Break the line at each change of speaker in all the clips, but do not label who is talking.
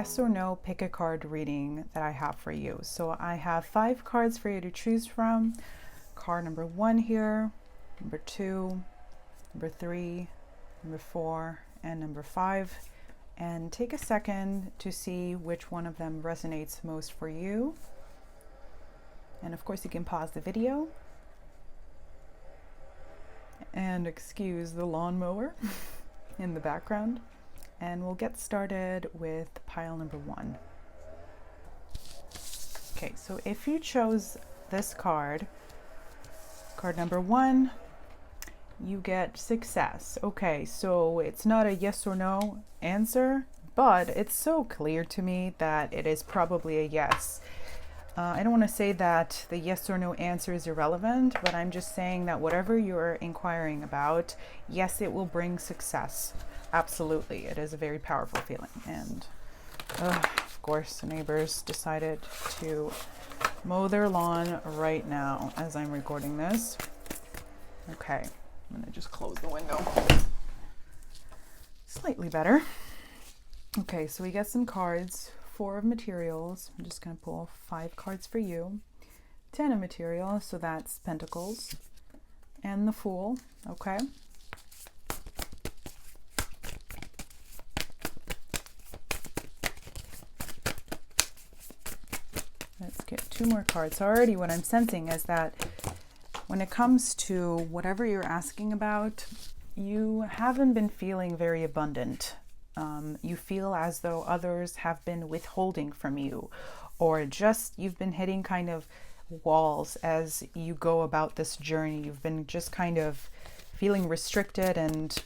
yes or no pick a card reading that I have for you. So I have 5 cards for you to choose from. Card number 1 here, number 2, number 3, number 4, and number 5. And take a second to see which one of them resonates most for you. And of course you can pause the video and excuse the lawnmower in the background. And we'll get started with pile number 1. Okay, so if you chose this card, card number 1, you get success. Okay, so it's not a yes or no answer, but it's so clear to me that it is probably a yes. I don't want to say that the yes or no answer is irrelevant, but I'm just saying that whatever you're inquiring about, yes, it will bring success. Absolutely. It is a very powerful feeling. And of course, the neighbors decided to mow their lawn right now as I'm recording this. Okay, I'm going to just close the window. Slightly better. Okay, so we get some cards. 4 of materials. I'm just going to pull 5 cards for you. 10 of material, so that's Pentacles. And the Fool, okay? Let's get 2 more cards. So already what I'm sensing is that when it comes to whatever you're asking about, you haven't been feeling very abundant. You feel as though others have been withholding from you, or just you've been hitting kind of walls as you go about this journey. You've been just kind of feeling restricted, and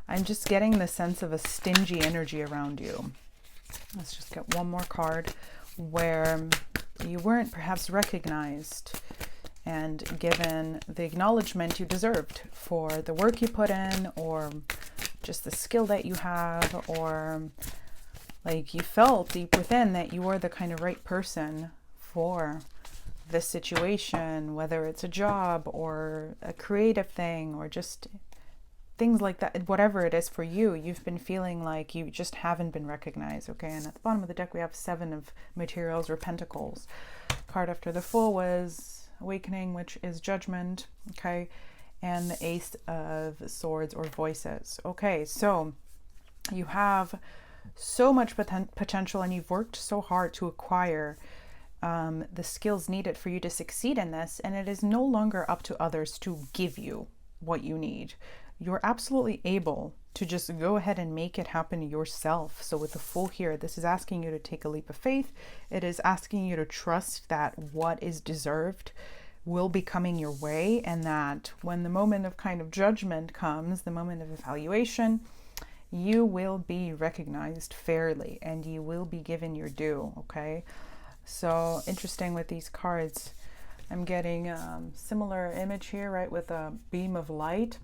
I'm just getting the sense of a stingy energy around you. Let's just get 1 more card where you weren't perhaps recognized and given the acknowledgement you deserved for the work you put in, or just the skill that you have, or like you felt deep within that you were the kind of right person for this situation, whether it's a job or a creative thing or just things like that. Whatever it is for you, you've been feeling like you just haven't been recognized. Okay, and at the bottom of the deck we have 7 of materials, or Pentacles. Card after the Fool was Awakening, which is Judgment. Okay, and the Ace of Swords, or Voices. Okay, so you have so much potential, and you've worked so hard to acquire the skills needed for you to succeed in this, and it is no longer up to others to give you what you need. You're absolutely able to just go ahead and make it happen yourself. So with the Fool here, this is asking you to take a leap of faith. It is asking you to trust that what is deserved will be coming your way, and that when the moment of kind of judgment comes, the moment of evaluation, you will be recognized fairly and you will be given your due. Okay, so interesting with these cards, I'm getting similar image here, right, with a beam of light.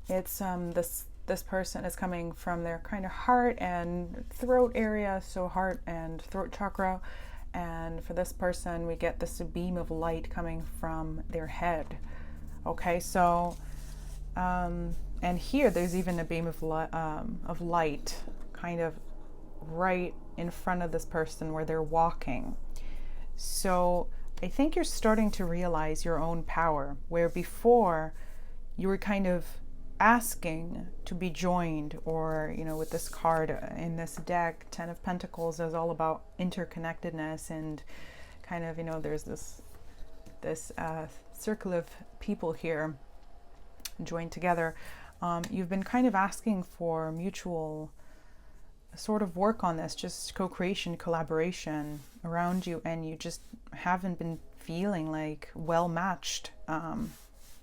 It's this person is coming from their kind of heart and throat area, so heart and throat chakra. And for this person, we get this beam of light coming from their head. Okay, so, and here there's even a beam of light kind of right in front of this person where they're walking. So I think you're starting to realize your own power, where before you were kind of asking to be joined, or with this card in this deck, 10 of Pentacles, is all about interconnectedness, and kind of there's this circle of people here joined together. You've been kind of asking for mutual sort of work on this, just co-creation, collaboration around you, and you just haven't been feeling like well matched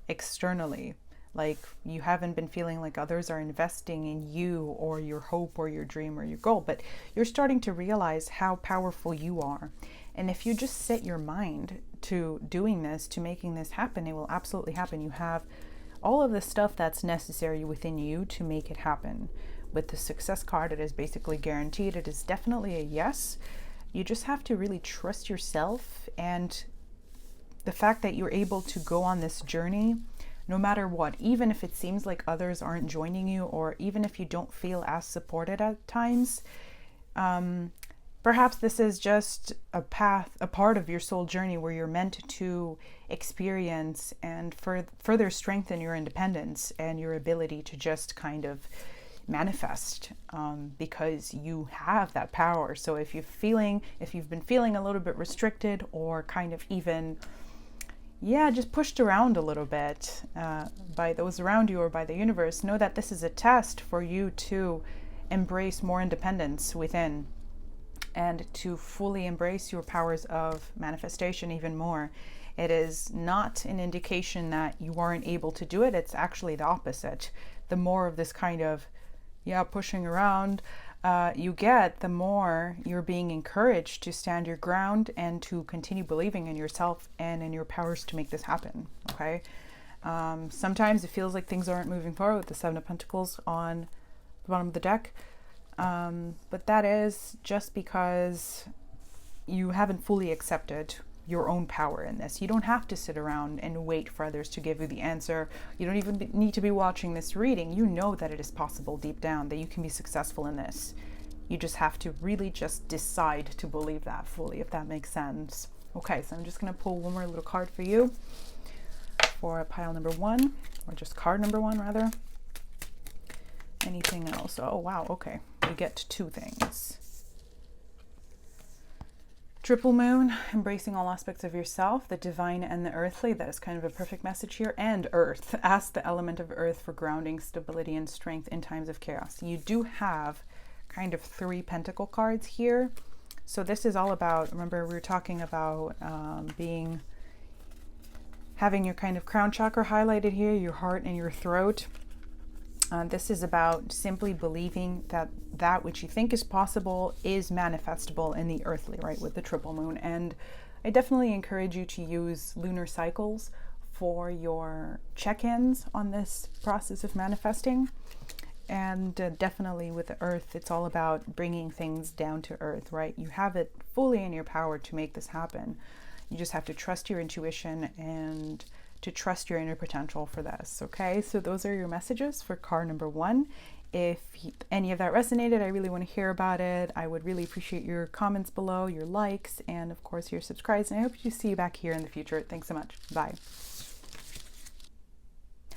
externally. Like you haven't been feeling like others are investing in you or your hope or your dream or your goal, but you're starting to realize how powerful you are. And if you just set your mind to doing this, to making this happen, it will absolutely happen. You have all of the stuff that's necessary within you to make it happen. With the Success card, it is basically guaranteed. It is definitely a yes. You just have to really trust yourself, and the fact that you're able to go on this journey no matter what, even if it seems like others aren't joining you, or even if you don't feel as supported at times, Perhaps this is just a part of your soul journey where you're meant to experience and further strengthen your independence and your ability to just kind of manifest, because you have that power. So if you've been feeling a little bit restricted or kind of even, just pushed around a little bit by those around you or by the universe, know that this is a test for you to embrace more independence within, and to fully embrace your powers of manifestation even more. It is not an indication that you aren't able to do it. It's actually the opposite. The more of this kind of, pushing around you get, the more you're being encouraged to stand your ground and to continue believing in yourself and in your powers to make this happen, okay? Sometimes it feels like things aren't moving forward with the Seven of Pentacles on the bottom of the deck. But that is just because you haven't fully accepted your own power in this. You don't have to sit around and wait for others to give you the answer. You don't even need to be watching this reading. You know that it is possible deep down that you can be successful in this. You just have to really just decide to believe that fully, if that makes sense. Okay, so I'm just going to pull one more little card for you for pile number 1, or just card number 1 rather. Anything else? Oh wow, okay. We get 2 things. Triple moon, embracing all aspects of yourself, the divine and the earthly. That is kind of a perfect message here. And earth. Ask the element of earth for grounding, stability, and strength in times of chaos. You do have kind of 3 pentacle cards here. So this is all about, remember we were talking about having your kind of crown chakra highlighted here, your heart and your throat. This is about simply believing that which you think is possible is manifestable in the earthly, right, with the triple moon. And I definitely encourage you to use lunar cycles for your check-ins on this process of manifesting. And definitely with the earth, it's all about bringing things down to earth, right? You have it fully in your power to make this happen. You just have to trust your intuition and to trust your inner potential for this, okay? So those are your messages for card number 1. If any of that resonated, I really want to hear about it. I would really appreciate your comments below, your likes, and of course your subscribes. And I hope to see you back here in the future. Thanks so much. Bye.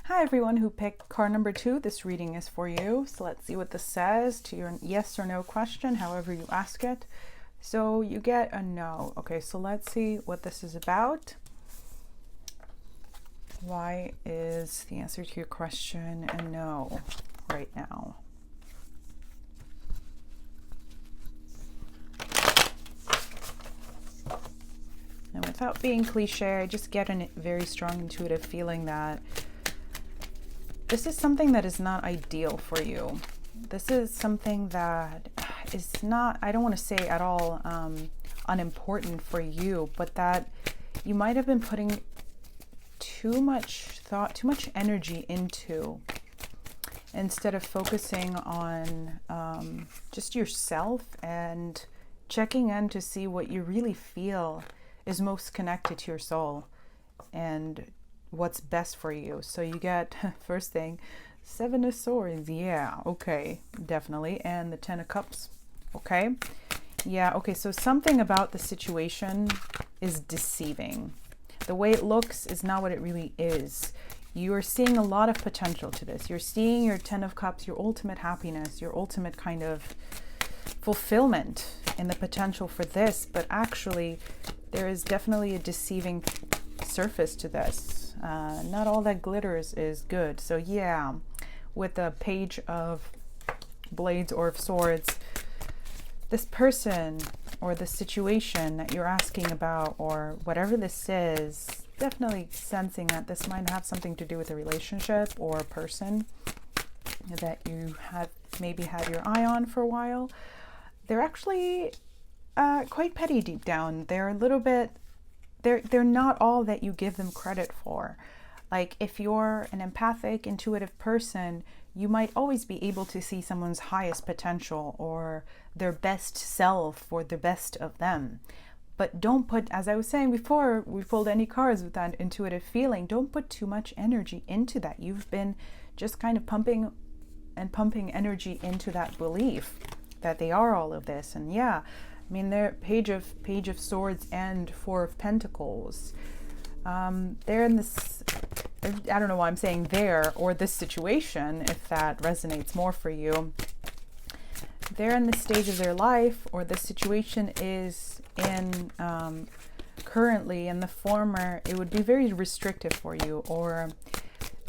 Hi everyone who picked card number 2. This reading is for you. So let's see what this says to your yes or no question, however you ask it. So you get a no. Okay, so let's see what this is about. Why is the answer to your question a no right now? And without being cliche, I just get a very strong intuitive feeling that this is something that is not ideal for you. This is something that is not, I don't want to say at all unimportant for you, but that you might have been putting too much thought, too much energy into, instead of focusing on just yourself and checking in to see what you really feel is most connected to your soul and what's best for you. So you get, first thing, 7 of Swords. Yeah, okay, definitely. And the 10 of Cups. Okay. Yeah, okay, so something about the situation is deceiving. The way it looks is not what it really is. You are seeing a lot of potential to this. You're seeing your 10 of Cups, your ultimate happiness, your ultimate kind of fulfillment in the potential for this. But actually, there is definitely a deceiving surface to this. Not all that glitters is good. So yeah, with the Page of Blades or of Swords, this person or the situation that you're asking about, or whatever this is, definitely sensing that this might have something to do with a relationship or a person that you have maybe had your eye on for a while. They're actually quite petty deep down. They're a little bit, they're not all that you give them credit for. Like if you're an empathic, intuitive person, you might always be able to see someone's highest potential or their best self or the best of them. But don't put, as I was saying before, we pulled any cards with that intuitive feeling, don't put too much energy into that. You've been just kind of pumping energy into that belief. that they are all of this. And yeah, I mean, they're Page of Swords and Four of Pentacles. They're in this, I don't know why I'm saying there, or this situation, if that resonates more for you. They're in the stage of their life, or the situation is in currently in the former, it would be very restrictive for you, or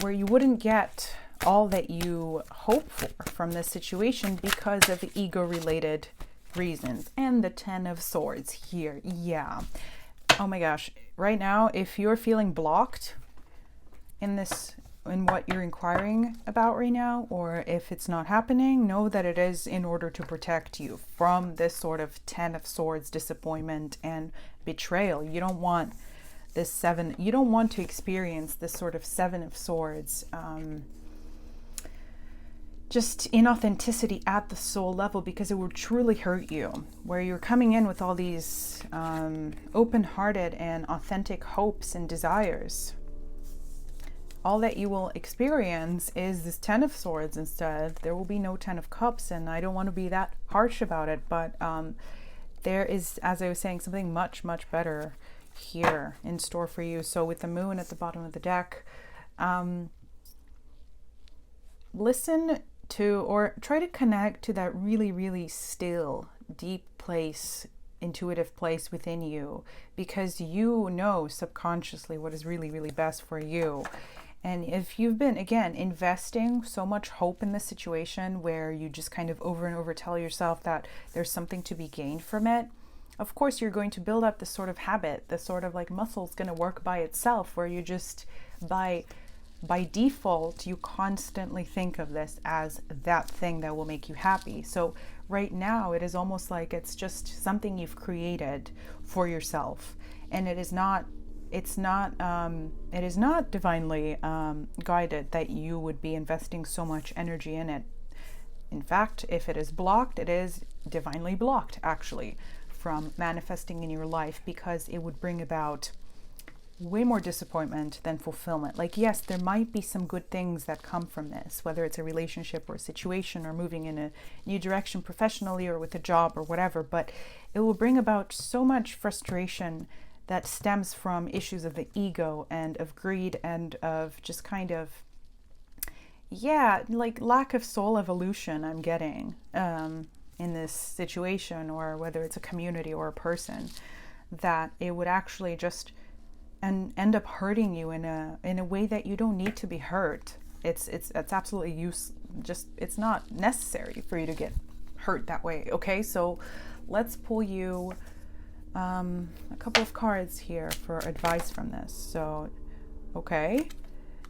where you wouldn't get all that you hope for from this situation because of the ego-related reasons. And the Ten of Swords here. Yeah. Oh my gosh. Right now, if you're feeling blocked in what you're inquiring about right now, or if it's not happening, know that it is in order to protect you from this sort of Ten of Swords disappointment and betrayal. You don't want this you don't want to experience this sort of Seven of Swords, just inauthenticity at the soul level, because it will truly hurt you, where you're coming in with all these open-hearted and authentic hopes and desires. All that you will experience is this Ten of Swords instead. There will be no Ten of Cups, and I don't want to be that harsh about it, but there is, as I was saying, something much, much better here in store for you. So with the Moon at the bottom of the deck, listen to, or try to connect to that really, really still, deep place, intuitive place within you, because you know subconsciously what is really, really best for you. And if you've been, again, investing so much hope in this situation where you just kind of over and over tell yourself that there's something to be gained from it, of course you're going to build up this sort of habit, this sort of like muscle's going to work by itself, where you just by default, you constantly think of this as that thing that will make you happy. So right now, it is almost like it's just something you've created for yourself, and it is not divinely guided that you would be investing so much energy in it. In fact, if it is blocked, it is divinely blocked, actually, from manifesting in your life, because it would bring about way more disappointment than fulfillment. Like, yes, there might be some good things that come from this, whether it's a relationship or a situation or moving in a new direction professionally or with a job or whatever, but it will bring about so much frustration that stems from issues of the ego and of greed and of just kind of, yeah, like lack of soul evolution I'm getting in this situation, or whether it's a community or a person, that it would actually just and end up hurting you in a way that you don't need to be hurt. It's absolutely it's not necessary for you to get hurt that way. Okay, so let's pull you a couple of cards here for advice from this. So, okay,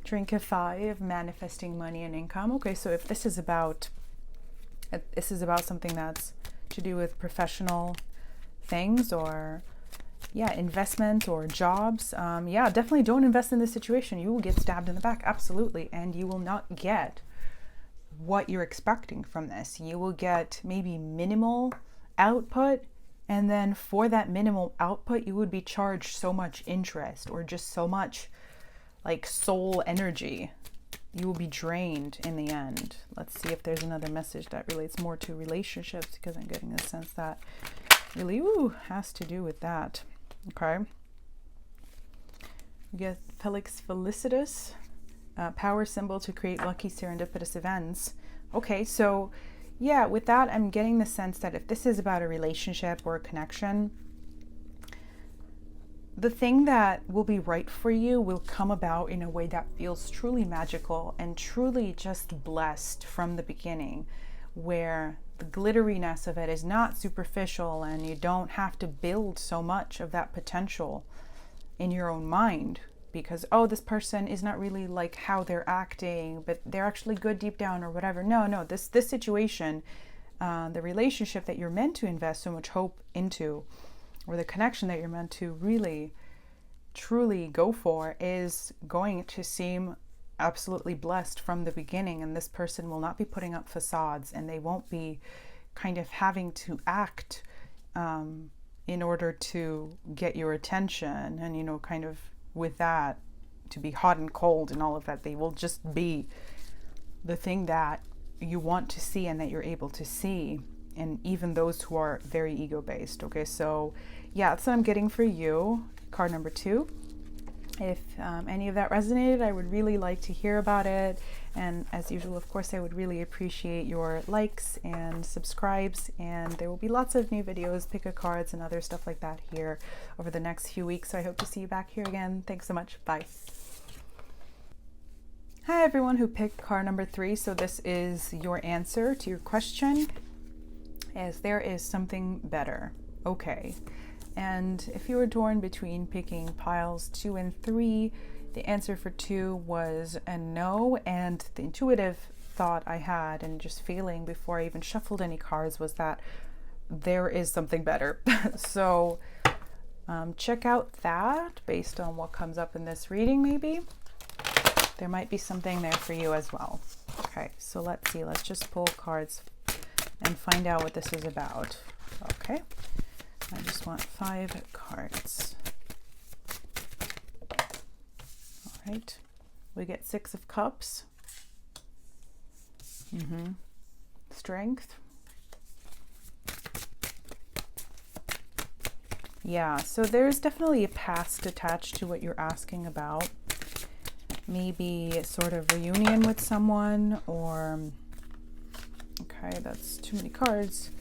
Trinket 5, manifesting money and income. Okay, so if this is about something that's to do with professional things, or investment or jobs, definitely don't invest in this situation. You will get stabbed in the back, absolutely, and you will not get what you're expecting from this. You will get maybe minimal output, and then for that minimal output, you would be charged so much interest, or just so much like soul energy. You will be drained in the end. Let's see if there's another message that relates more to relationships, because I'm getting the sense that really has to do with that. Okay. We get Felix Felicitas, power symbol to create lucky serendipitous events. Okay, so yeah, with that, I'm getting the sense that if this is about a relationship or a connection, the thing that will be right for you will come about in a way that feels truly magical and truly just blessed from the beginning, where the glitteriness of it is not superficial, and you don't have to build so much of that potential in your own mind because, oh, this person is not really like how they're acting, but they're actually good deep down or whatever. No, this situation, the relationship that you're meant to invest so much hope into, or the connection that you're meant to really, truly go for, is going to seem absolutely blessed from the beginning. And this person will not be putting up facades, and they won't be kind of having to act in order to get your attention, and, you know, kind of with that, to be hot and cold and all of that. They will just be the thing that you want to see and that you're able to see and even those who are very ego-based. Okay, so yeah, that's what I'm getting for you, card number 2. If any of that resonated, I would really like to hear about it. And as usual, of course, I would really appreciate your likes and subscribes. And there will be lots of new videos, pick a cards and other stuff like that here over the next few weeks. So I hope to see you back here again. Thanks so much. Bye. Hi, everyone who picked card number 3. So this is your answer to your question, as there is something better. Okay. And if you were torn between picking piles 2 and 3, the answer for 2 was a no. And the intuitive thought I had and just feeling before I even shuffled any cards was that there is something better. So check out that based on what comes up in this reading. Maybe there might be something there for you as well. Okay, so let's see. Let's just pull cards and find out what this is about. Okay. I just want 5 cards. All right. We get 6 of Cups. Strength. Yeah, so there's definitely a past attached to what you're asking about. Maybe sort of reunion with someone, or... Okay, that's too many cards.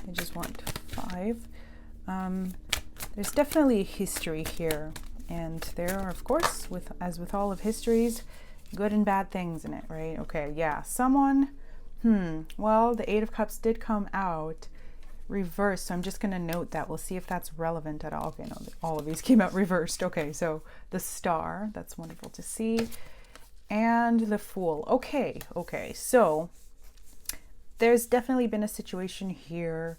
I just want 5. There's definitely a history here, and there are, of course, as with all of histories, good and bad things in it, right? Okay, yeah, someone, well, the 8 of Cups did come out reversed, so I'm just going to note that. We'll see if that's relevant at all. Okay, no, all of these came out reversed. Okay, so the Star, that's wonderful to see, and the Fool. Okay, so there's definitely been a situation here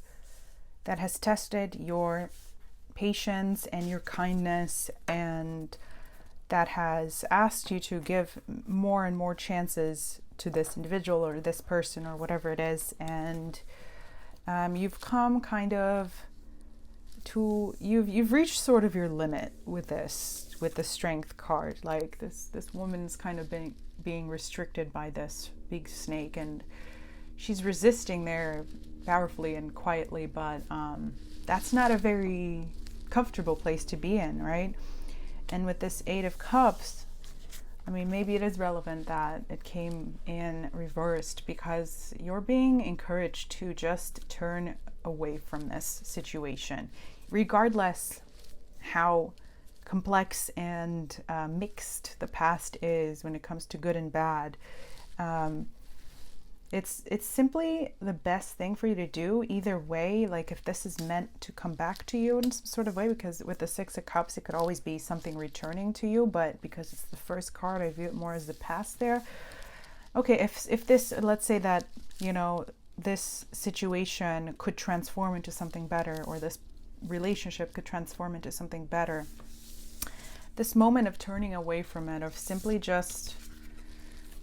that has tested your patience and your kindness, and that has asked you to give more and more chances to this individual or this person or whatever it is. And you've come kind of to, you've reached sort of your limit with this, with the Strength card. Like this woman's kind of being restricted by this big snake, and she's resisting there powerfully and quietly, but that's not a very comfortable place to be in, right? And with this 8 of Cups, I mean, maybe it is relevant that it came in reversed, because you're being encouraged to just turn away from this situation, regardless how complex and mixed the past is when it comes to good and bad. It's simply the best thing for you to do either way. Like if this is meant to come back to you in some sort of way, because with the 6 of Cups, it could always be something returning to you, but because it's the first card, I view it more as the past there. Okay, if this, let's say that, you know, this situation could transform into something better, or this relationship could transform into something better, this moment of turning away from it, of simply just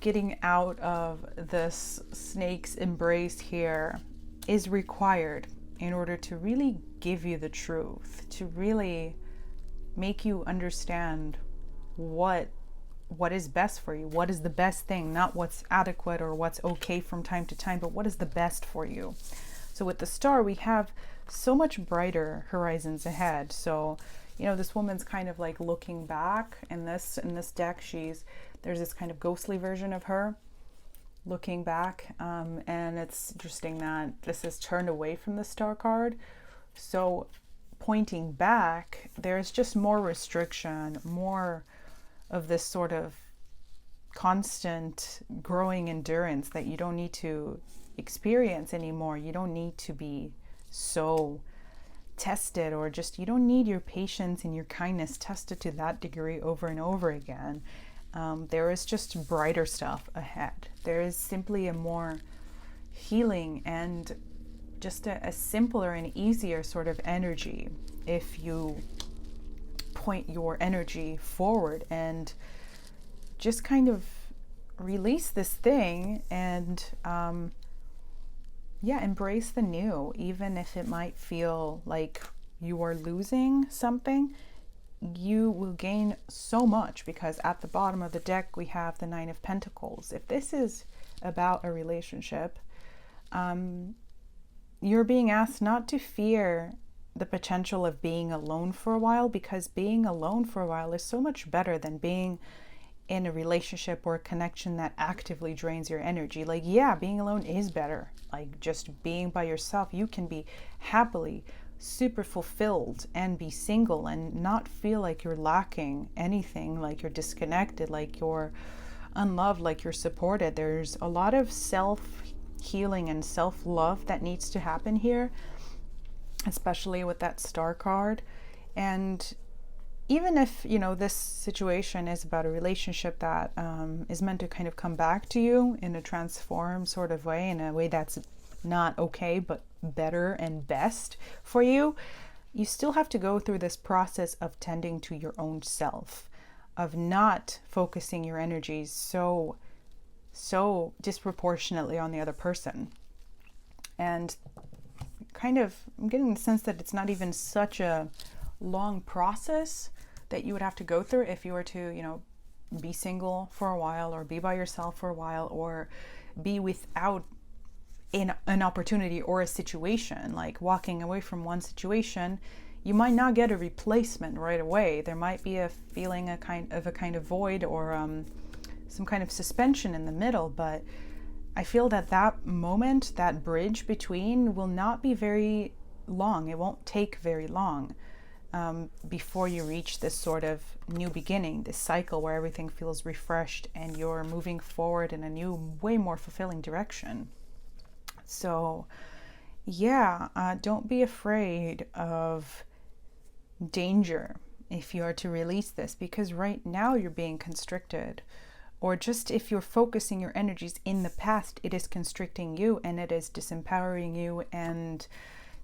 getting out of this snake's embrace here, is required in order to really give you the truth, to really make you understand what is best for you, what is the best thing, not what's adequate or what's okay from time to time, but what is the best for you. So with the Star, we have so much brighter horizons ahead. So, you know, this woman's kind of like looking back in this deck. There's this kind of ghostly version of her looking back, and it's interesting that this is turned away from the Star card. So pointing back, there's just more restriction, more of this sort of constant growing endurance that you don't need to experience anymore. You don't need to be so tested, or just, you don't need your patience and your kindness tested to that degree over and over again. There is just brighter stuff ahead. There is simply a more healing and just a simpler and easier sort of energy if you point your energy forward and just kind of release this thing and embrace the new, even if it might feel like you are losing something. You will gain so much, because at the bottom of the deck we have the 9 of Pentacles. If this is about a relationship, you're being asked not to fear the potential of being alone for a while, because being alone for a while is so much better than being in a relationship or a connection that actively drains your energy. Like, yeah, being alone is better. Like, just being by yourself, you can be happily super fulfilled and be single and not feel like you're lacking anything, like you're disconnected, like you're unloved, like you're supported. There's a lot of self-healing and self-love that needs to happen here, especially with that star card. And even if, this situation is about a relationship that is meant to kind of come back to you in a transformed sort of way, in a way that's not okay, but better and best for you, you still have to go through this process of tending to your own self, of not focusing your energies so disproportionately on the other person. And kind of, I'm getting the sense that it's not even such a long process that you would have to go through if you were to, be single for a while, or be by yourself for a while, or be without an opportunity or a situation. Like, walking away from one situation, you might not get a replacement right away. There might be a feeling a kind of void, or some kind of suspension in the middle, but I feel that moment, that bridge between, will not be very long. It won't take very long before you reach this sort of new beginning, this cycle where everything feels refreshed and you're moving forward in a new, way more fulfilling direction. So yeah, don't be afraid of danger if you are to release this, because right now you're being constricted. Or just if you're focusing your energies in the past, it is constricting you and it is disempowering you. And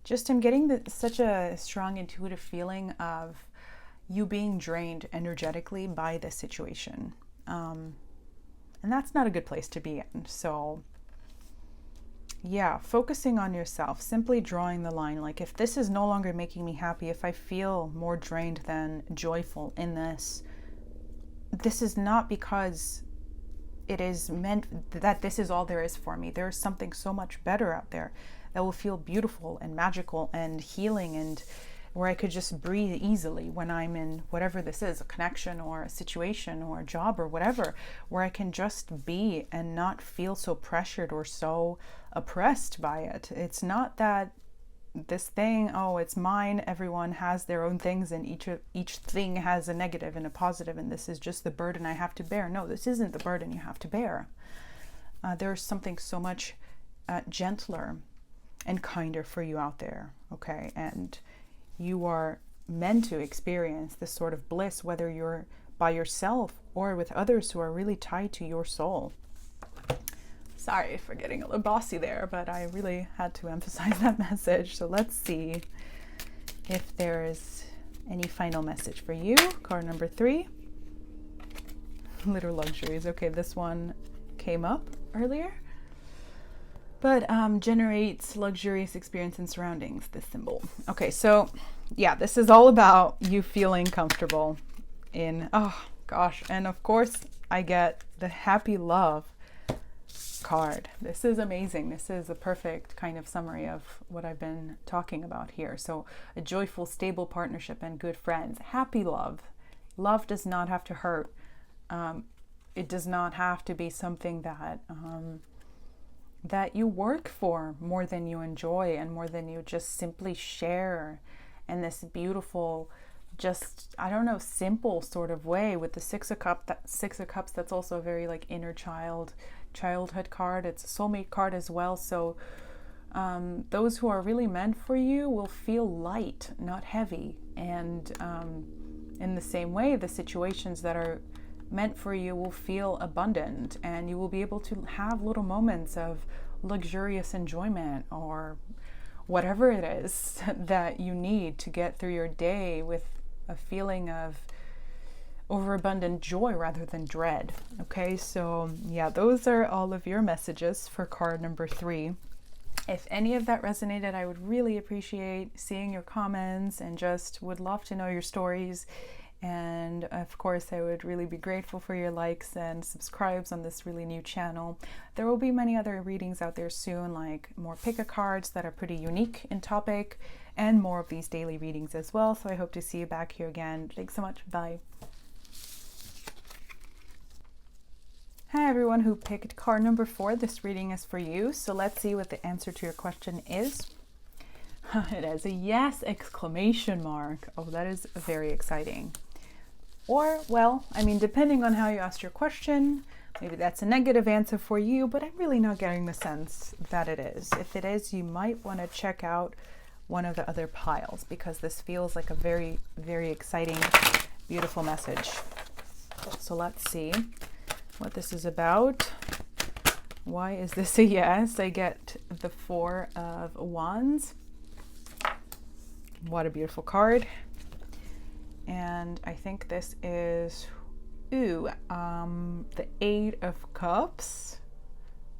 just I'm getting such a strong intuitive feeling of you being drained energetically by this situation. And that's not a good place to be in. So yeah, focusing on yourself, simply drawing the line. Like, if this is no longer making me happy, if I feel more drained than joyful in this is not because it is meant that this is all there is for me. There's something so much better out there that will feel beautiful and magical and healing, and where I could just breathe easily when I'm in whatever this is, a connection or a situation or a job or whatever, where I can just be and not feel so pressured or so oppressed by it. It's not that this thing, oh, it's mine, everyone has their own things, and each thing has a negative and a positive, and this is just the burden I have to bear. No, this isn't the burden you have to bear. There's something so much gentler and kinder for you out there, okay? And you are meant to experience this sort of bliss, whether you're by yourself or with others who are really tied to your soul. Sorry for getting a little bossy there, but I really had to emphasize that message. So let's see if there is any final message for you. Card number 3. Little luxuries. Okay, this one came up earlier. But generates luxurious experience and surroundings, this symbol. Okay, so yeah, this is all about you feeling comfortable in, oh gosh. And of course, I get the happy love card. This is amazing. This is a perfect kind of summary of what I've been talking about here. So a joyful, stable partnership and good friends. Happy love. Love does not have to hurt. It does not have to be something that you work for more than you enjoy and more than you just simply share in this beautiful, just, I don't know, simple sort of way. With the Six of Cups, that's also a very like inner childhood card. It's a soulmate card as well. So those who are really meant for you will feel light, not heavy. And in the same way, the situations that are meant for you will feel abundant, and you will be able to have little moments of luxurious enjoyment or whatever it is that you need to get through your day with a feeling of overabundant joy rather than dread. Okay, so yeah, those are all of your messages for card number 3. If any of that resonated, I would really appreciate seeing your comments, and just would love to know your stories And of course, I would really be grateful for your likes and subscribes on this really new channel. There will be many other readings out there soon, like more pick-a cards that are pretty unique in topic, and more of these daily readings as well. So I hope to see you back here again. Thanks so much. Bye. Hi everyone who picked card number 4. This reading is for you. So let's see what the answer to your question is. It has a yes exclamation mark. Oh, that is very exciting. Or, well, I mean, depending on how you asked your question, maybe that's a negative answer for you, but I'm really not getting the sense that it is. If it is, you might want to check out one of the other piles, because this feels like a very, very exciting, beautiful message. So let's see what this is about. Why is this a yes? I get the 4 of Wands. What a beautiful card. And I think this is, the 8 of Cups.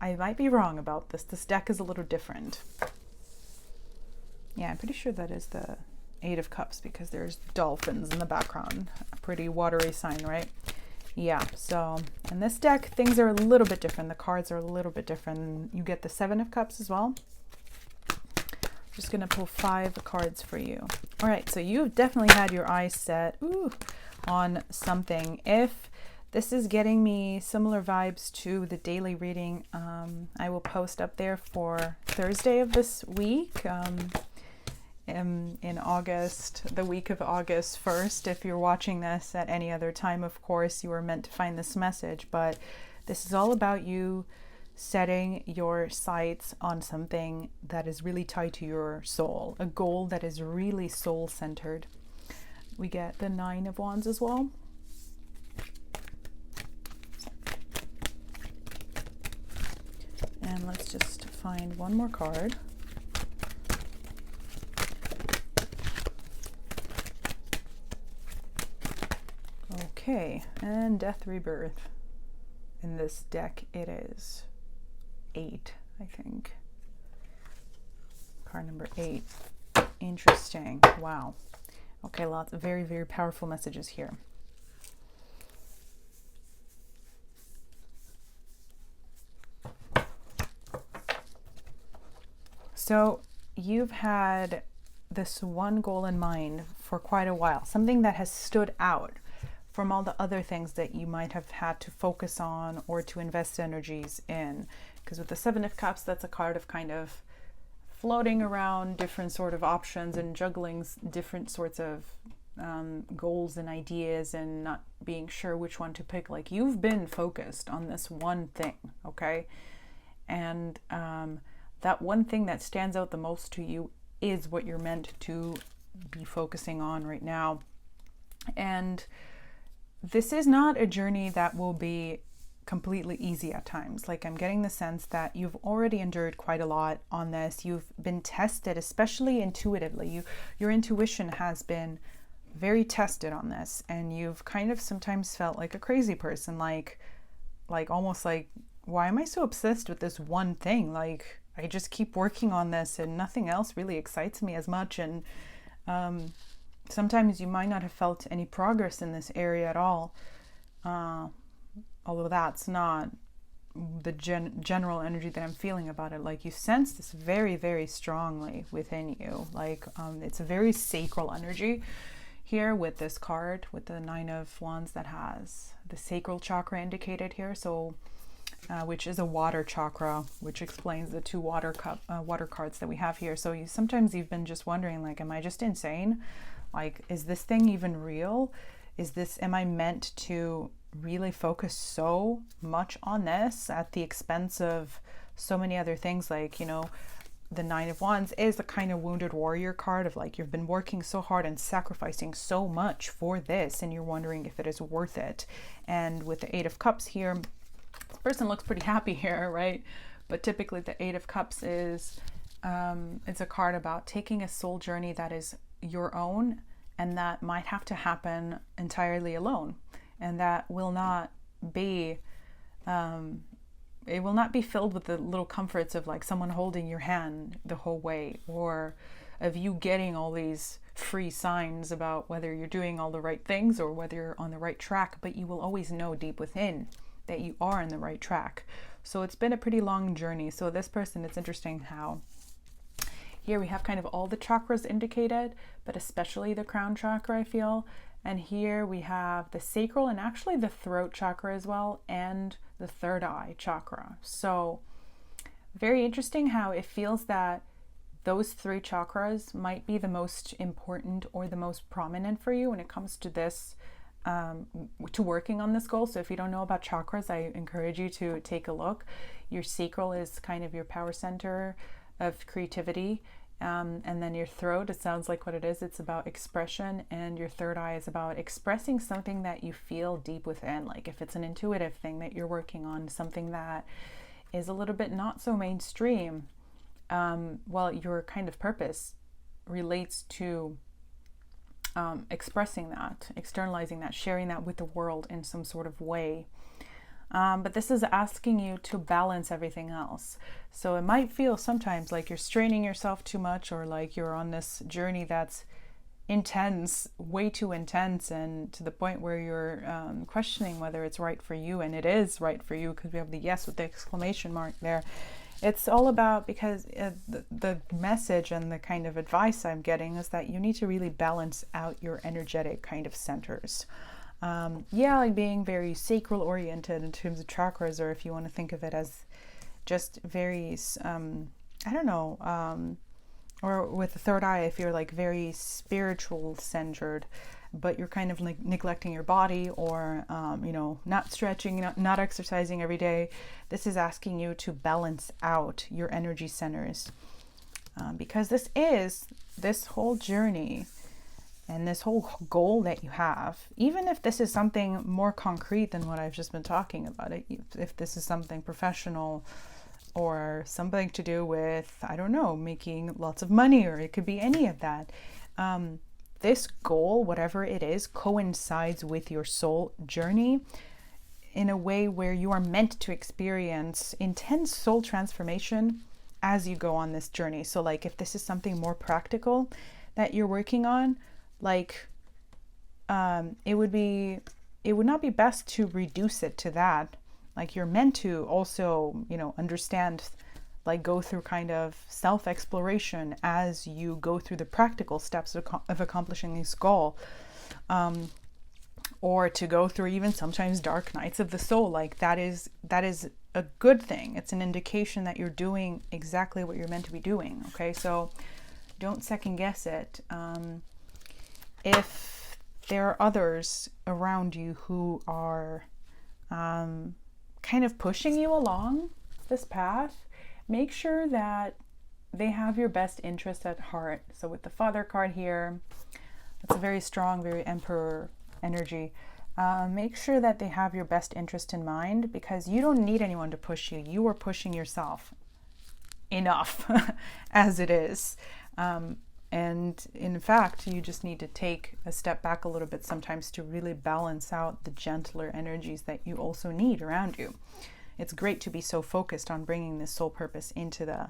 I might be wrong about this. This deck is a little different. Yeah, I'm pretty sure that is the 8 of Cups because there's dolphins in the background. A pretty watery sign, right? Yeah, so in this deck, things are a little bit different. The cards are a little bit different. You get the 7 of Cups as well. Just gonna pull 5 cards for you. All right, so you've definitely had your eyes set on something. If this is getting me similar vibes to the daily reading, I will post up there for Thursday of this week, in August, the week of August 1st. If you're watching this at any other time, of course, you were meant to find this message, but this is all about you setting your sights on something that is really tied to your soul, a goal that is really soul-centered. We get the 9 of Wands as well. And let's just find one more card. Okay, and Death Rebirth. In this deck it is 8, I think. Card number 8. Interesting. Wow. Okay, lots of very, very powerful messages here. So you've had this one goal in mind for quite a while, something that has stood out from all the other things that you might have had to focus on or to invest energies in. Because with the 7 of Cups, that's a card of kind of floating around different sort of options and juggling different sorts of goals and ideas and not being sure which one to pick. Like, you've been focused on this one thing, okay? And that one thing that stands out the most to you is what you're meant to be focusing on right now. And this is not a journey that will be completely easy at times. Like, I'm getting the sense that you've already endured quite a lot on this. You've been tested, especially intuitively. Your intuition has been very tested on this, and you've kind of sometimes felt like a crazy person, like almost like, why am I so obsessed with this one thing? Like, I just keep working on this and nothing else really excites me as much. And sometimes you might not have felt any progress in this area at all, although that's not the general energy that I'm feeling about it. Like, you sense this very, very strongly within you. Like, it's a very sacral energy here with this card, with the 9 of Wands that has the sacral chakra indicated here. So, which is a water chakra, which explains the 2 water cards that we have here. So sometimes you've been just wondering, like, am I just insane? Like, is this thing even real? Am I meant to really focus so much on this at the expense of so many other things? Like, you know, the 9 of Wands is the kind of wounded warrior card of, like, you've been working so hard and sacrificing so much for this, and you're wondering if it is worth it. And with the 8 of Cups here, this person looks pretty happy here, right? But typically the 8 of Cups is, it's a card about taking a soul journey that is your own, and that might have to happen entirely alone, and that will not be it will not be filled with the little comforts of, like, someone holding your hand the whole way, or of you getting all these free signs about whether you're doing all the right things or whether you're on the right track, but you will always know deep within that you are on the right track. So it's been a pretty long journey. So this person, it's interesting how here we have kind of all the chakras indicated, but especially the crown chakra, I feel. And here we have the sacral and actually the throat chakra as well, and the third eye chakra. So very interesting how it feels that those three chakras might be the most important or the most prominent for you when it comes to this, to working on this goal. So if you don't know about chakras, I encourage you to take a look. Your sacral is kind of your power center of creativity. And then your throat, it sounds like what it is. It's about expression. And your third eye is about expressing something that you feel deep within. Like if it's an intuitive thing that you're working on, something that is a little bit not so mainstream, well, your kind of purpose relates to expressing that, externalizing that, sharing that with the world in some sort of way. But this is asking you to balance everything else. So it might feel sometimes like you're straining yourself too much, or like you're on this journey that's intense, way too intense, and to the point where you're questioning whether it's right for you. And it is right for you, because we have the yes with the exclamation mark there. It's all about, because the message and the kind of advice I'm getting is that you need to really balance out your energetic kind of centers. Like being very sacral oriented in terms of chakras, or if you want to think of it as just very, or with the third eye, if you're like very spiritual centered, but you're kind of like neglecting your body, or, not stretching, not exercising every day. This is asking you to balance out your energy centers, because this whole journey and this whole goal that you have, even if this is something more concrete than what I've just been talking about, if this is something professional or something to do with, I don't know, making lots of money, or it could be any of that. This goal, whatever it is, coincides with your soul journey in a way where you are meant to experience intense soul transformation as you go on this journey. So like if this is something more practical that you're working on, like it would not be best to reduce it to that. Like you're meant to also, understand, like go through kind of self-exploration as you go through the practical steps of accomplishing this goal, or to go through even sometimes dark nights of the soul. Like that is a good thing. It's an indication that you're doing exactly what you're meant to be doing. Okay, so don't second guess it. If there are others around you who are kind of pushing you along this path, make sure that they have your best interest at heart. So with the Father card here, it's a very strong, very Emperor energy. Make sure that they have your best interest in mind, because you don't need anyone to push you. You are pushing yourself enough as it is. And in fact, you just need to take a step back a little bit sometimes to really balance out the gentler energies that you also need around you. It's great to be so focused on bringing this soul purpose into the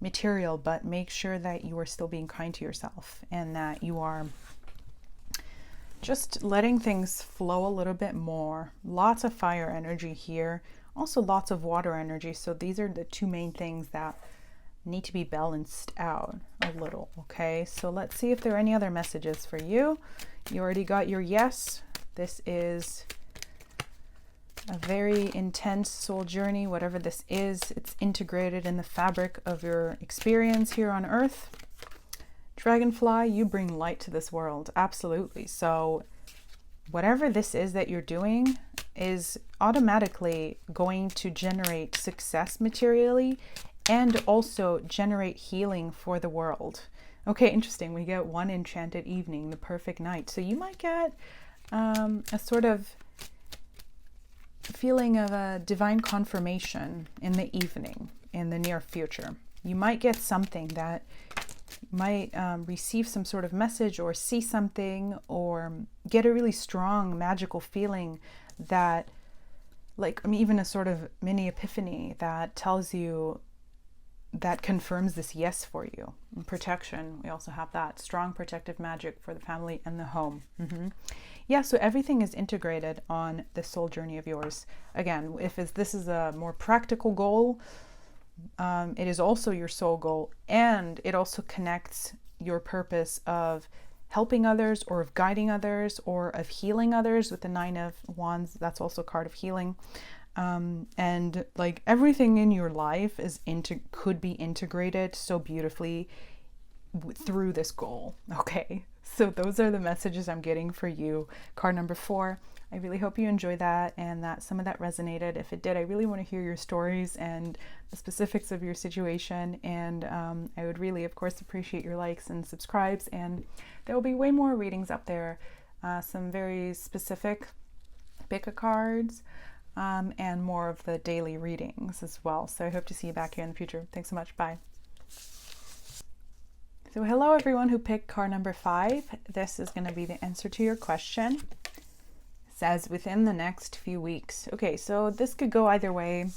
material, but make sure that you are still being kind to yourself, and that you are just letting things flow a little bit more. Lots of fire energy here, also lots of water energy. So these are the two main things that need to be balanced out a little. Okay, so let's see if there are any other messages for you. You already got your yes. This is a very intense soul journey. Whatever this is, it's integrated in the fabric of your experience here on Earth. Dragonfly, you bring light to this world. Absolutely. So whatever this is that you're doing is automatically going to generate success materially, and also generate healing for the world. Okay, interesting. We get one enchanted evening, the perfect night. So you might get a sort of feeling of a divine confirmation in the evening, in the near future. You might get something that might receive some sort of message, or see something, or get a really strong magical feeling that, even a sort of mini epiphany that tells you that confirms this yes for you. And protection, we also have that strong protective magic for the family and the home. Yeah, so everything is integrated on this soul journey of yours. Again, if this is a more practical goal, it is also your soul goal, and it also connects your purpose of helping others, or of guiding others, or of healing others with the Nine of Wands. That's also a card of healing. And like everything in your life could be integrated so beautifully through this goal. Okay, so those are the messages I'm getting for you. Card number 4. I really hope you enjoyed that and that some of that resonated. If it did, I really want to hear your stories and the specifics of your situation. And I would really, of course, appreciate your likes and subscribes. And there will be way more readings up there. Some very specific pick-a cards. And more of the daily readings as well. So I hope to see you back here in the future. Thanks so much. Bye. So hello everyone who picked card number 5. This is going to be the answer to your question. It says within the next few weeks. Okay, so this could go either way.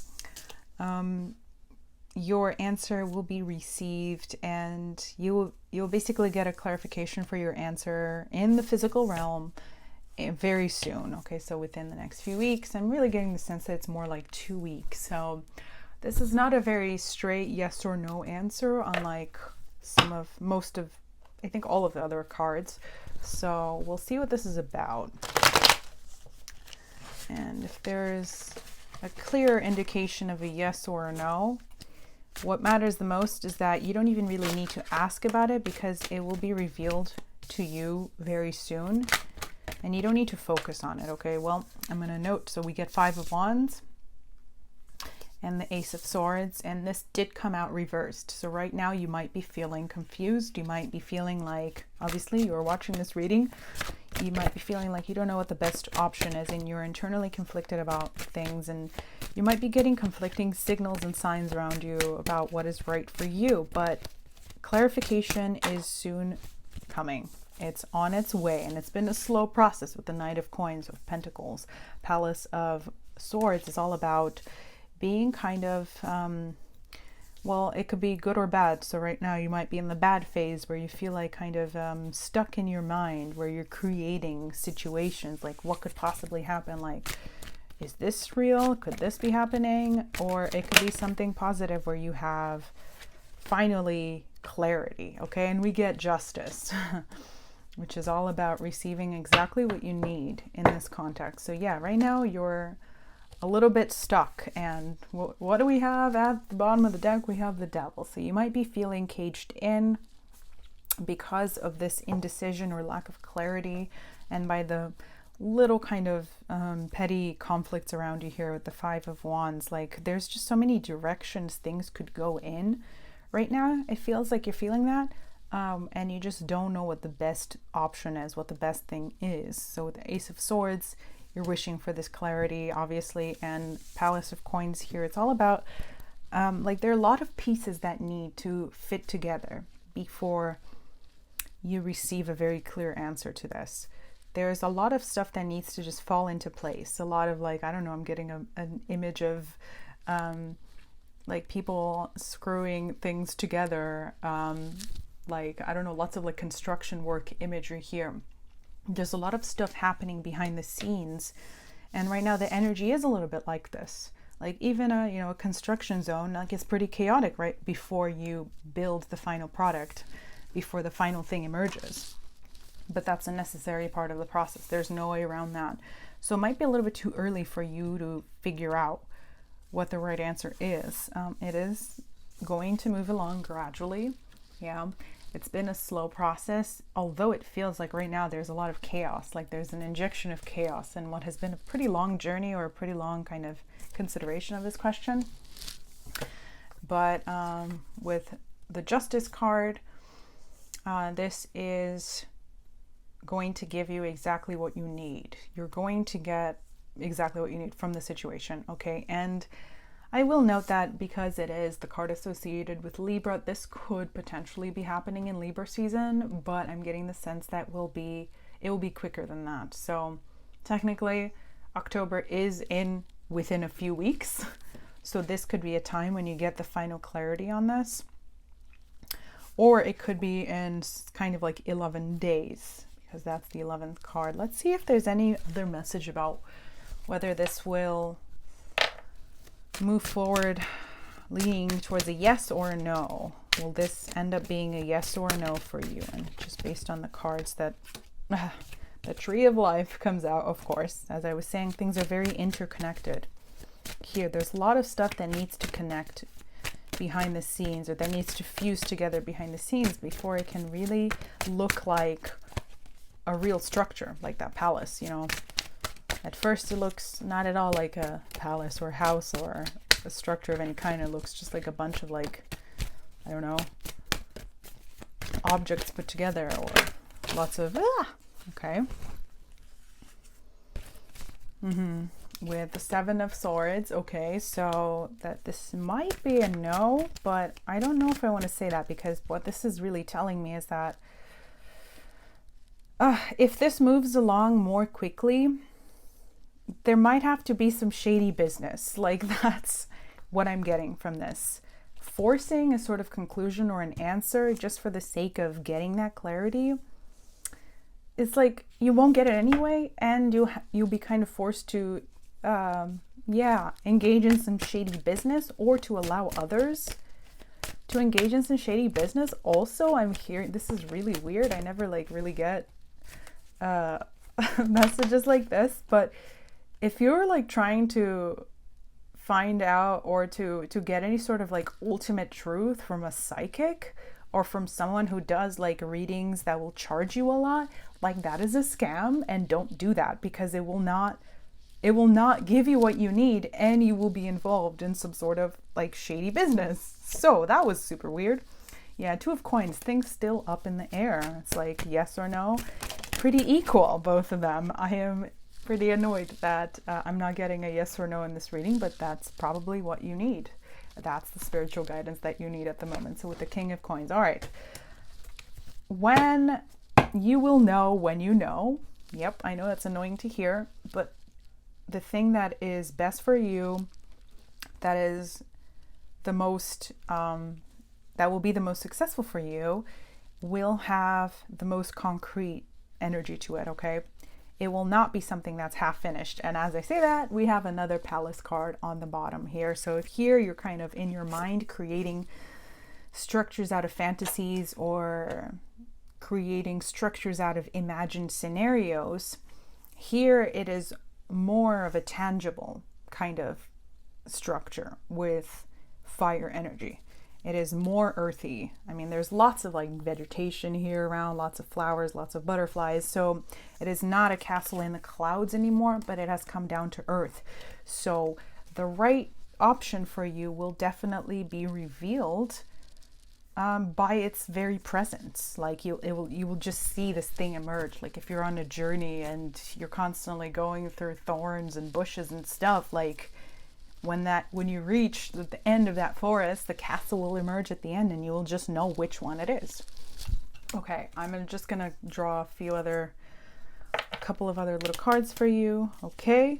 Your answer will be received, and you'll basically get a clarification for your answer in the physical realm very soon. Okay, so within the next few weeks. I'm really getting the sense that it's more like 2 weeks. So this is not a very straight yes or no answer, unlike most of I think all of the other cards. So we'll see what this is about, and if there's a clear indication of a yes or a no. What matters the most is that you don't even really need to ask about it, because it will be revealed to you very soon. And you don't need to focus on it, okay? Well, I'm going to note, so we get 5 of Wands and the Ace of Swords, and this did come out reversed. So right now you might be feeling confused. You might be feeling like, obviously you're watching this reading, you might be feeling like you don't know what the best option is, and you're internally conflicted about things, and you might be getting conflicting signals and signs around you about what is right for you. But clarification is soon coming. It's on its way, and it's been a slow process with the Knight of Coins, of Pentacles. Palace of Swords is all about being kind of, well, it could be good or bad. So right now you might be in the bad phase where you feel like kind of stuck in your mind, where you're creating situations like what could possibly happen, like, is this real? Could this be happening? Or it could be something positive where you have finally clarity, okay? And we get Justice. Which is all about receiving exactly what you need in this context. So yeah, right now you're a little bit stuck. And what do we have at the bottom of the deck? We have the Devil. So you might be feeling caged in because of this indecision or lack of clarity, and by the little kind of petty conflicts around you here with the 5 of Wands. Like, there's just so many directions things could go in right now. It feels like you're feeling that. And you just don't know what the best option is, what the best thing is. So with the Ace of Swords, you're wishing for this clarity, obviously, and Palace of Coins here. It's all about, like, there are a lot of pieces that need to fit together before you receive a very clear answer to this. There's a lot of stuff that needs to just fall into place. A lot of, like, I don't know, I'm getting an image of, like, people screwing things together, like, I don't know, lots of like construction work imagery here. There's a lot of stuff happening behind the scenes, and right now the energy is a little bit like this. Like, even a construction zone, like, it's pretty chaotic right before you build the final product, before the final thing emerges. But that's a necessary part of the process. There's no way around that. So it might be a little bit too early for you to figure out what the right answer is. It is going to move along gradually. Yeah, it's been a slow process, although it feels like right now there's a lot of chaos, like there's an injection of chaos in what has been a pretty long journey, or a pretty long kind of consideration of this question. But with the Justice card, this is going to give you exactly what you need. You're going to get exactly what you need from the situation, okay? And I will note that because it is the card associated with Libra, this could potentially be happening in Libra season, but I'm getting the sense that it will be quicker than that. So technically October is within a few weeks, So this could be a time when you get the final clarity on this. Or it could be in kind of like 11 days, because that's the 11th card. Let's see if there's any other message about whether this will move forward leaning towards a yes or a no. Will this end up being a yes or a no for you? And just based on the cards that the Tree of Life comes out, of course. As I was saying, things are very interconnected. Here, there's a lot of stuff that needs to connect behind the scenes, or that needs to fuse together behind the scenes before it can really look like a real structure, like that palace, you know. At first it looks not at all like a palace or a house or a structure of any kind. It looks just like a bunch of, like, I don't know, objects put together, or lots of okay. With the Seven of Swords, okay, so that this might be a no, but I don't know if I want to say that, because what this is really telling me is that if this moves along more quickly, there might have to be some shady business. Like, that's what I'm getting from this. Forcing a sort of conclusion or an answer just for the sake of getting that clarity, it's like you won't get it anyway, and you'll be kind of forced to engage in some shady business, or to allow others to engage in some shady business. Also, I'm hearing, this is really weird, I never like really get messages like this, but if you're like trying to find out or to get any sort of like ultimate truth from a psychic, or from someone who does like readings that will charge you a lot, like, that is a scam, and don't do that, because it will not give you what you need, and you will be involved in some sort of like shady business. So that was super weird. Yeah, Two of Coins, things still up in the air. It's like yes or no, pretty equal, both of them. I am pretty annoyed that I'm not getting a yes or no in this reading, but that's probably what you need. That's the spiritual guidance that you need at the moment. So with the King of Coins, all right. When you will know when you know. Yep, I know that's annoying to hear, but the thing that is best for you, that is the most, that will be the most successful for you, will have the most concrete energy to it, okay? It will not be something that's half finished. And as I say that, we have another Palace card on the bottom here. So if here you're kind of in your mind creating structures out of fantasies, or creating structures out of imagined scenarios, here it is more of a tangible kind of structure with fire energy. It is more earthy. I mean, there's lots of like vegetation here around, lots of flowers, lots of butterflies. So it is not a castle in the clouds anymore, but it has come down to earth. So the right option for you will definitely be revealed by its very presence. Like you will just see this thing emerge. Like if you're on a journey and you're constantly going through thorns and bushes and stuff, like when you reach the end of that forest, the castle will emerge at the end, and you will just know which one it is. Okay, I'm just gonna draw a couple of other little cards for you. Okay,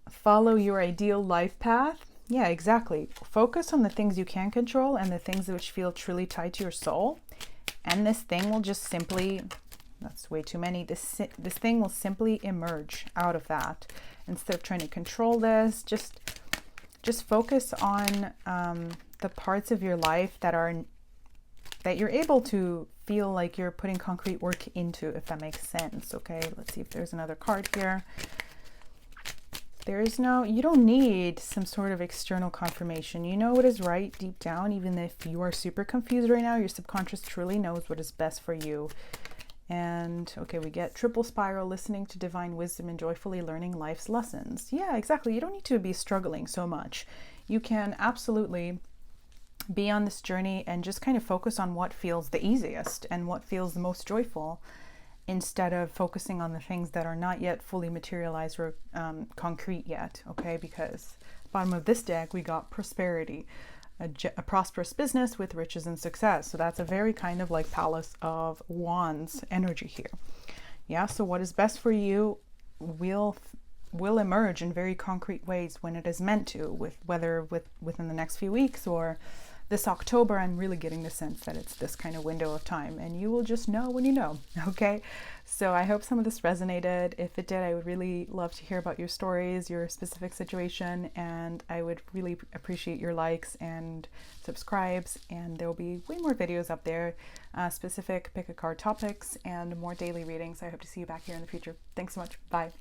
follow your ideal life path. Yeah, exactly. Focus on the things you can control and the things which feel truly tied to your soul. And this thing will just simply, that's way too many, this thing will simply emerge out of that. Instead of trying to control this, just focus on the parts of your life that you're able to feel like you're putting concrete work into, if that makes sense. Okay, let's see if there's another card here. You don't need some sort of external confirmation. You know what is right deep down, even if you are super confused right now. Your subconscious truly knows what is best for you. And okay, we get triple spiral, listening to divine wisdom and joyfully learning life's lessons. Yeah, exactly. You don't need to be struggling so much. You can absolutely be on this journey and just kind of focus on what feels the easiest and what feels the most joyful, instead of focusing on the things that are not yet fully materialized or concrete yet. Okay, because bottom of this deck, we got prosperity. A prosperous business with riches and success. So that's a very kind of like Palace of Wands energy here. Yeah, so what is best for you will will emerge in very concrete ways when it is meant to, whether within the next few weeks or this October. I'm really getting the sense that it's this kind of window of time, and you will just know when you know, okay? So I hope some of this resonated. If it did, I would really love to hear about your stories, your specific situation, and I would really appreciate your likes and subscribes, and there will be way more videos up there, specific pick a card topics and more daily readings. I hope to see you back here in the future. Thanks so much. Bye.